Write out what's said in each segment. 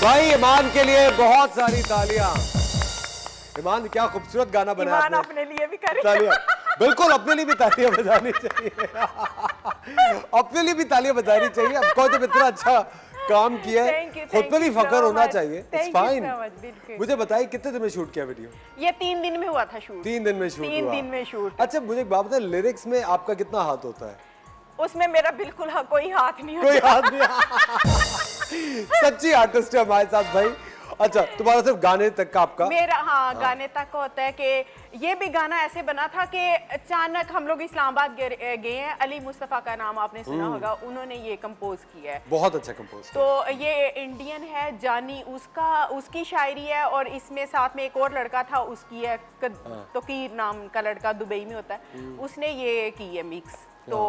भाई ईमान के लिए बहुत सारी तालियां। ईमान क्या खूबसूरत गाना बनाया ईमान अपने लिए भी करे। तालियां बिल्कुल, अपने लिए भी तालियां बजानी चाहिए। अपने लिए भी तालियां बजानी चाहिए। आपको जब इतना अच्छा काम किया है खुद पे भी फख्र होना चाहिए। It's fine. मुझे बताइए कितने दिन में शूट किया वीडियो? ये 3 दिन में हुआ था शूट। 3 दिन में शूट हुआ। 3 दिन में शूट। अच्छा मुझे एक बात बताइए, लिरिक्स में आपका कितना हाथ होता है? उसमें मेरा बिल्कुल कोई हाथ नहीं होता। कोई हाथ नहीं। सच्ची आर्टिस्ट है हमारे साथ भाई। अच्छा तुम्हारा सिर्फ गाने तक का आपका? मेरा हाँ गाने तक होता है कि ये भी गाना ऐसे बना था कि अचानक हम लोग इस्लामाबाद गए हैं। अली मुस्तफ़ा का नाम आपने सुना होगा, उन्होंने ये कंपोज किया है। बहुत अच्छा कंपोज। तो ये इंडियन है, जानी उसकी शायरी है और इसमें साथ में एक और लड़का था उसकी है, तोकीर नाम का लड़का दुबई में होता है, उसने ये की है मिक्स। तो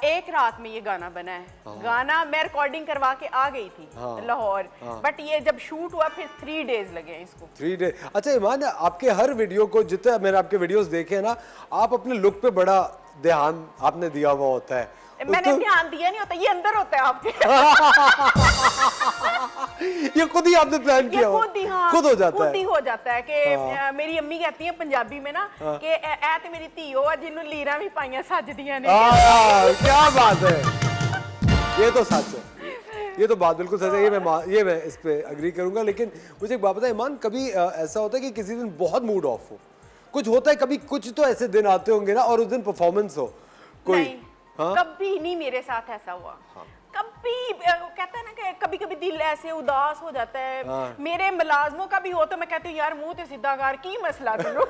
एक रात में ये गाना बना है। गाना मैं रिकॉर्डिंग करवा के आ गई थी लाहौर, बट ये जब शूट हुआ फिर 3 डेज लगे हैं इसको। 3 डेज। अच्छा ईमान, आपके हर वीडियो को जितने मैंने आपके वीडियोस देखे हैं ना, आप अपने लुक पे बड़ा ध्यान आपने दिया हुआ होता है। मैंने ध्यान दिया नहीं होता, ये अंदर होता है आपके। ये खुद ही आपने प्लान किया हो? खुद हो जाता है। खुद ही हो जाता है कि मेरी अम्मी कहती है पंजाबी में ना कि ए ते मेरी धी हो जिन्हों लीरा भी पाइयां सजदियां ने। क्या बात है, ये तो सच है। ये तो बात बिल्कुल सच है। ये मैं इस पे एग्री करूंगा। लेकिन मुझे एक बात बताए ईमान, कभी ऐसा होता है कि किसी दिन बहुत मूड ऑफ हो? कुछ होता है कभी, कुछ तो ऐसे दिन आते होंगे ना और उस दिन परफॉर्मेंस हो कोई? नहीं, कभी नहीं मेरे साथ ऐसा हुआ। कभी कहता है ना कि कभी कभी दिल ऐसे उदास हो जाता है। मेरे मुलाजमों का भी हो तो मैं कहती हूँ यार मुंह तो सीधा कर, की मसला करो।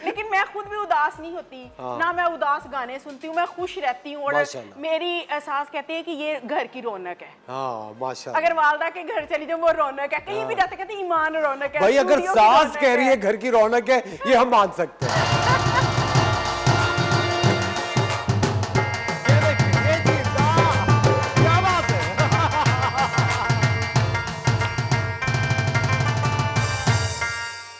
लेकिन मैं खुद भी उदास नहीं होती ना, मैं उदास गाने सुनती हूँ, मैं खुश रहती हूँ। और मेरी एहसास कहती है कि ये घर की रौनक है। माशाल्लाह। अगर वालदा के घर चली जाऊँ वो रौनक है, कहीं भी जाते कहते ईमान रौनक है। भाई अगर सास कह रही है घर की रौनक है, ये हम मान सकते हैं।